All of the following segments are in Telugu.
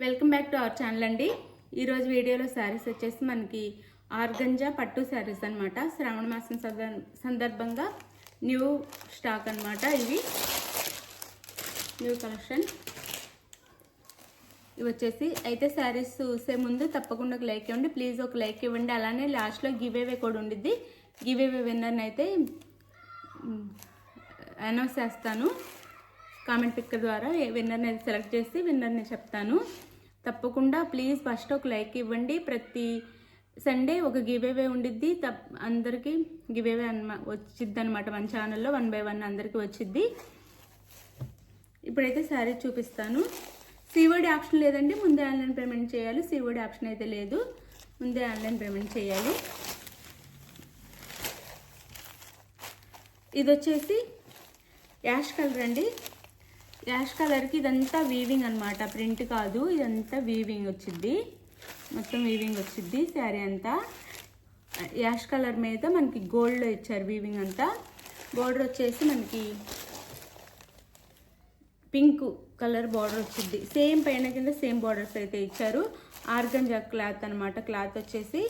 Welcome back to our channel అండి. ఈరోజు వీడియోలో శారీస్ వచ్చేసి మనకి ఆర్గంజా పట్టు శారీస్ అనమాట. శ్రావణ మాసం సందర్భంగా న్యూ స్టాక్ అనమాట. ఇవి న్యూ కలెక్షన్. ఇవి వచ్చేసి అయితే శారీస్ చూసే ముందు తప్పకుండా ఒక లైక్ ఇవ్వండి ప్లీజ్. ఒక లైక్ ఇవ్వండి. అలానే లాస్ట్లో గివ్ అవే కూడా ఉండిద్ది. గివ్ అవే విన్నర్ని అయితే అనౌన్స్ చేస్తాను. కామెంట్ పిక్కర్ ద్వారా విన్నర్ని సెలెక్ట్ చేసి విన్నర్ని చెప్తాను. తప్పకుండా ప్లీజ్ ఫస్ట్ ఒక లైక్ ఇవ్వండి. ప్రతి సండే ఒక గివ్ అవే ఉండిద్ది. అందరికీ గివ్ అవే వచ్చిద్ది అనమాట. మన ఛానల్లో 1 by 1 అందరికీ వచ్చిద్ది. ఇప్పుడైతే శారీ చూపిస్తాను. సిఓడి ఆప్షన్ లేదండి, ముందే ఆన్లైన్ పేమెంట్ చేయాలి. సిఓడి ఆప్షన్ అయితే లేదు, ముందే ఆన్లైన్ పేమెంట్ చేయాలి. ఇది వచ్చేసి యాష్ కలర్ అండి. యాష్ కలర్కి ఇదంతా వీవింగ్ అనమాట, ప్రింట్ కాదు. ఇదంతా వీవింగ్ వచ్చింది, మొత్తం వీవింగ్ వచ్చింది. శారీ అంతా యాష్ కలర్ మీద మనకి గోల్డ్లో ఇచ్చారు వీవింగ్ అంతా. బోర్డర్ వచ్చేసి మనకి పింక్ కలర్ బార్డర్ వచ్చింది. సేమ్ పైన కింద సేమ్ బార్డర్స్ అయితే ఇచ్చారు. ఆర్గంజా క్లాత్ అనమాట. క్లాత్ వచ్చేసి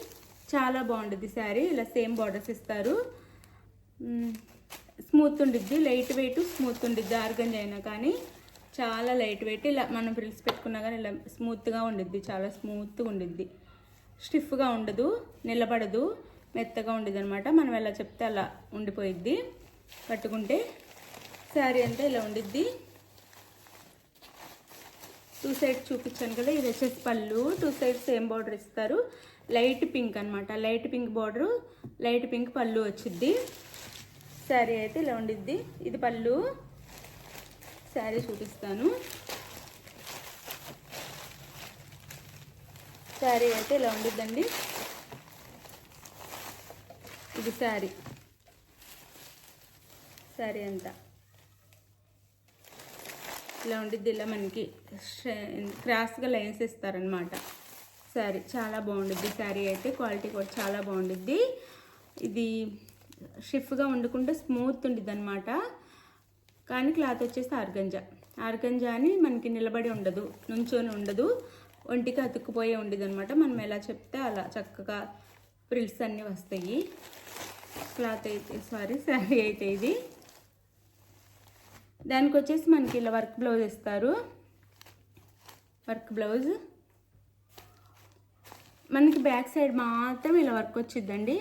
చాలా బాగుంటుంది శారీ. ఇలా సేమ్ బార్డర్స్ ఇస్తారు. స్మూత్ ఉండిద్ది, లైట్ వెయిట్ స్మూత్ ఉండిద్ది. ఆర్గంజా అయినా కానీ చాలా లైట్ వెయిట్. ఇలా మనం ఫ్రిల్స్ పెట్టుకున్నా కానీ ఇలా స్మూత్గా ఉండిద్ది, చాలా స్మూత్గా ఉండిద్ది. స్టిఫ్గా ఉండదు, నిలబడదు, మెత్తగా ఉండిద్ది అనమాట. మనం ఎలా చెప్తే అలా ఉండిపోయిద్ది కట్టుకుంటే. శారీ అంతా ఇలా ఉండిద్ది. 2 సైడ్స్ చూపించాను కదా. ఇది వచ్చేసి పళ్ళు. 2 సైడ్స్ సేమ్ బార్డర్ ఇస్తారు. లైట్ పింక్ అనమాట. Light pink border, light pink పళ్ళు వచ్చిద్ది. శారీ అయితే ఇలా ఉండిద్ది. ఇది పళ్ళు. శారీ చూపిస్తాను. శారీ అయితే ఇలా ఉండిద్దండి. ఇది శారీ. శారీ అంతా ఇలా ఉండిద్ది. ఇలా మనకి క్రాస్గా లైన్స్ ఇస్తారనమాట. శారీ చాలా బాగుండిద్ది. శారీ అయితే క్వాలిటీ కూడా చాలా బాగుండిద్ది. ఇది షిఫ్గా వండుకుంటే స్మూత్ ఉండిద్ది అనమాట. కానీ క్లాత్ వచ్చేసి ఆర్గంజా. ఆర్గంజా అని మనకి నిలబడి ఉండదు, నుంచొని ఉండదు, ఒంటికి అతుక్కుపోయే ఉండేది అనమాట. మనం ఎలా చెప్తే అలా చక్కగా ప్రిల్స్ అన్నీ వస్తాయి. క్లాత్ అయితే శారీ అయితే ఇది. దానికి వచ్చేసి మనకి ఇలా వర్క్ బ్లౌజ్ ఇస్తారు. వర్క్ బ్లౌజ్ మనకి బ్యాక్ సైడ్ మాత్రం ఇలా వర్క్ వచ్చిద్దండి.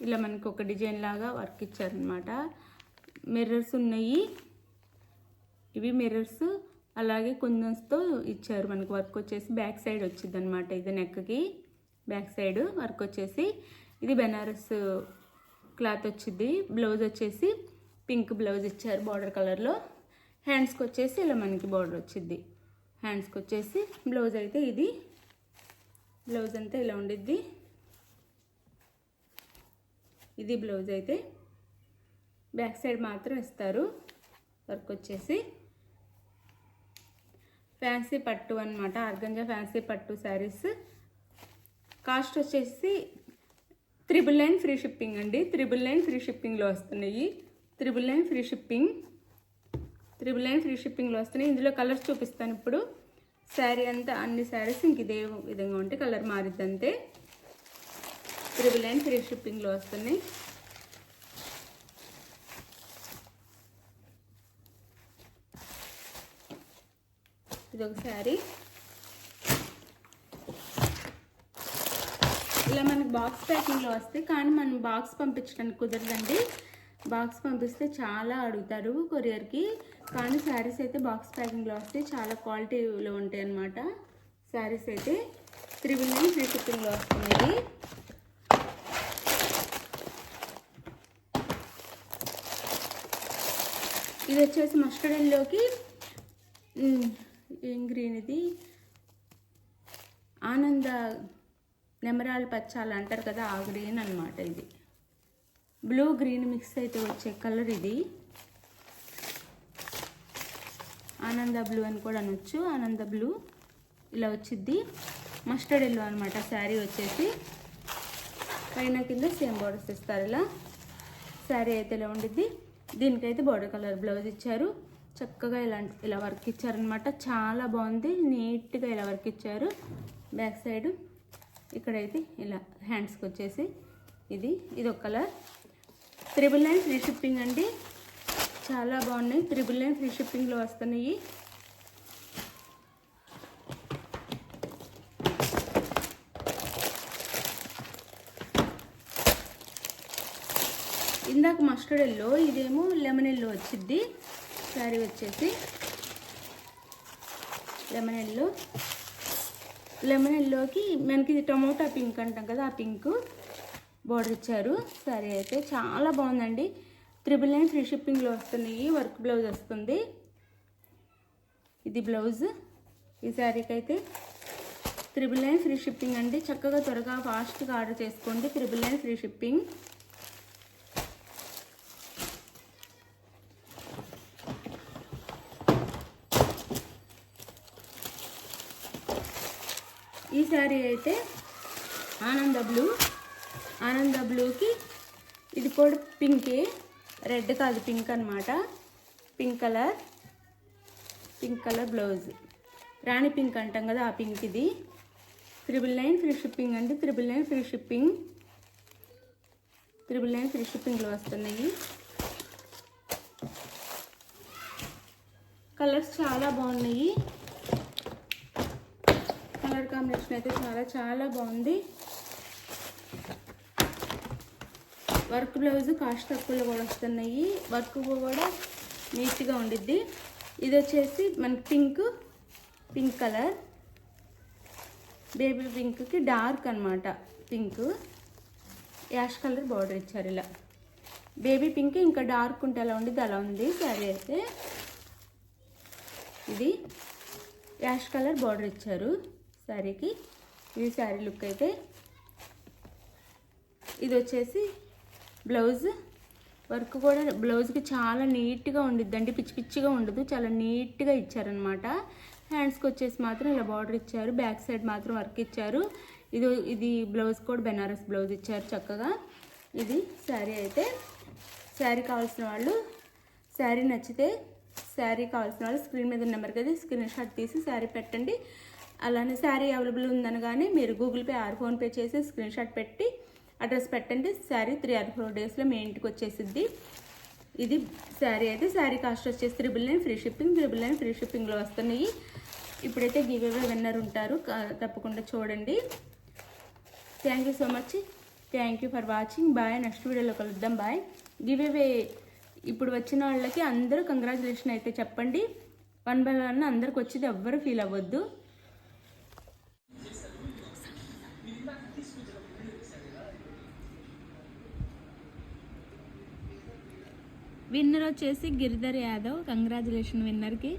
ఇలా మనకి ఒక డిజైన్ లాగా వర్క్ ఇచ్చారనమాట. మిర్రర్స్ ఉన్నాయి. ఇవి మిర్రర్స్. అలాగే కుందన్స్తో ఇచ్చారు. మనకి వర్క్ వచ్చేసి బ్యాక్ సైడ్ వచ్చింది అనమాట. ఇది నెక్కి బ్యాక్ సైడ్ వర్క్ వచ్చేసి. ఇది బెనారస్ క్లాత్ వచ్చింది. బ్లౌజ్ వచ్చేసి పింక్ బ్లౌజ్ ఇచ్చారు బార్డర్ కలర్లో. హ్యాండ్స్కి వచ్చేసి ఇలా మనకి బార్డర్ వచ్చింది. హ్యాండ్స్కి వచ్చేసి బ్లౌజ్ అయితే ఇది. బ్లౌజ్ అంతా ఇలా ఉండిద్ది. ఇది బ్లౌజ్ అయితే బ్యాక్ సైడ్ మాత్రం ఇస్తారు. వర్క్ వచ్చేసి ఫ్యాన్సీ పట్టు అనమాట. ఆర్గంజా ఫ్యాన్సీ పట్టు శారీస్. కాస్ట్ వచ్చేసి 999 ఫ్రీ షిప్పింగ్ అండి. 999 ఫ్రీ షిప్పింగ్లో వస్తున్నాయి. 999 ఫ్రీ షిప్పింగ్. 999 ఫ్రీ షిప్పింగ్లో వస్తున్నాయి. ఇందులో కలర్స్ చూపిస్తాను ఇప్పుడు. శారీ అంతా అన్ని శారీస్ ఇంక ఇదే విధంగా ఉంటే కలర్ మారిద్ది అంతే. 999 ఫ్రీ షిప్పింగ్లో వస్తున్నాయి. ఇదొక శారీ. ఇలా మనకి బాక్స్ ప్యాకింగ్లో వస్తాయి, కానీ మనం బాక్స్ పంపించడానికి కుదరదండి. బాక్స్ పంపిస్తే చాలా అడుగుతారు కొరియర్కి. కానీ శారీస్ అయితే బాక్స్ ప్యాకింగ్లో వస్తాయి. చాలా క్వాలిటీలో ఉంటాయి అన్నమాట. శారీస్ అయితే 999 ఫ్రీ షిప్పింగ్లో వస్తున్నాయి. ఇది వచ్చేసి మస్టర్డ్ ఎల్లోకి ఏం గ్రీన్, ఇది ఆనంద నెమరాలు పచ్చాలు అంటారు కదా, ఆ గ్రీన్ అనమాట. ఇది బ్లూ గ్రీన్ మిక్స్ అయితే వచ్చే కలర్ ఇది. ఆనంద బ్లూ అని కూడా అనొచ్చు. ఆనంద బ్లూ ఇలా వచ్చిద్ది. మస్టర్డ్ ఎల్లో అనమాట. శారీ వచ్చేసి పైన కింద సేమ్ బార్డర్స్ ఇస్తారు. ఇలా శారీ అయితే ఇలా ఉండిద్ది. దీనికైతే బార్డర్ కలర్ బ్లౌజ్ ఇచ్చారు. చక్కగా ఇలా వర్క్ ఇచ్చారనమాట. చాలా బాగుంది, నీట్గా ఇలా వర్క్ ఇచ్చారు. బ్యాక్ సైడ్ ఇక్కడైతే ఇలా హ్యాండ్స్కి వచ్చేసి ఇది ఒక కలర్. 999 ఫ్రీ షిప్పింగ్ అండి. చాలా బాగున్నాయి. 999 ఫ్రీ షిప్పింగ్లో వస్తున్నాయి. ఇందాక మస్టర్డ్ ఎల్లో, ఇదేమో లెమన్ ఎల్లో వచ్చింది. శారీ వచ్చేసి లెమన్ ఎల్లోకి మనకి ఇది టమోటా పింక్ అంటాం కదా, ఆ పింక్ బోర్డర్ ఇచ్చారు. శారీ అయితే చాలా బాగుందండి. 999 ఫ్రీ షిప్పింగ్లో వస్తున్నాయి. వర్క్ బ్లౌజ్ వస్తుంది. ఇది బ్లౌజ్. ఈ శారీకి అయితే 999 ఫ్రీ షిప్పింగ్ అండి. చక్కగా త్వరగా ఫాస్ట్గా ఆర్డర్ చేసుకోండి. 999 ఫ్రీ షిప్పింగ్. ఈ శారీ అయితే ఆనంద బ్లూకి ఇది కూడా పింకే, రెడ్ కాదు పింక్ అనమాట. పింక్ కలర్ బ్లౌజ్, రాణి పింక్ అంటాం కదా, ఆ పింక్. ఇది 999 ఫ్రీ షిప్పింగ్ అండి. 999 ఫ్రీ షిప్పింగ్. 999 ఫ్రీ షిప్పింగ్లో వస్తున్నాయి. కలర్స్ చాలా బాగున్నాయి. కలర్ కాంబినేషన్ అయితే చాలా బాగుంది. వర్క్ బ్లౌజ్ కాస్ట్ తక్కువలో కూడా వస్తున్నాయి. వర్క్ కూడా నీట్గా ఉండిద్ది. ఇది వచ్చేసి మనకి పింక్ కలర్, బేబీ పింక్కి డార్క్ అనమాట. పింక్ యాష్ కలర్ బార్డర్ ఇచ్చారు. ఇలా బేబీ పింక్ ఇంకా డార్క్ ఉంటే ఎలా ఉండిద్ది అలా ఉంది శారీ అయితే. ఇది యాష్ కలర్ బార్డర్ ఇచ్చారు శారీకి. ఇది శారీ లుక్ అయితే. ఇది వచ్చేసి బ్లౌజ్. వర్క్ కూడా బ్లౌజ్కి చాలా నీట్గా ఉండిద్దండి, పిచ్చిగా ఉండదు, చాలా నీట్గా ఇచ్చారనమాట. హ్యాండ్స్కి వచ్చేసి మాత్రం ఇలా బార్డర్ ఇచ్చారు. బ్యాక్ సైడ్ మాత్రం వర్క్ ఇచ్చారు. ఇది బ్లౌజ్ కూడా బెనారస్ బ్లౌజ్ ఇచ్చారు చక్కగా. ఇది శారీ అయితే. శారీ కావాల్సిన వాళ్ళు, శారీ నచ్చితే శారీ కావాల్సిన వాళ్ళు స్క్రీన్ మీద నెంబర్కి అయితే స్క్రీన్ షాట్ తీసి శారీ పెట్టండి. అలానే శారీ అవైలబుల్ ఉందనగానే మీరు గూగుల్ పే ఆర్ ఫోన్పే చేసి స్క్రీన్ షాట్ పెట్టి అడ్రస్ పెట్టండి. శారీ 3 or 4 డేస్లో మీ ఇంటికి వచ్చేసిద్ది. ఇది శారీ అయితే. శారీ కాస్ట్ వచ్చేసి 999 ఫ్రీ షిప్పింగ్. 999 ఫ్రీ షిప్పింగ్లో వస్తున్నాయి. ఇప్పుడైతే గివ్ అవే విన్నర్ ఉంటారు, తప్పకుండా చూడండి. Thank you so much. Thank you for watching. Bye. Next వీడియోలో కలుద్దాం. బాయ్. గివ్ అవే ఇప్పుడు వచ్చిన వాళ్ళకి అందరూ కంగ్రాచులేషన్ అయితే చెప్పండి. 1 by 1 అందరికి వచ్చింది, ఎవ్వరు ఫీల్ అవ్వద్దు. విన్నర్ వచ్చేసి గిరిధర్ యాదవ్. కంగ్రాచులేషన్ విన్నర్కి.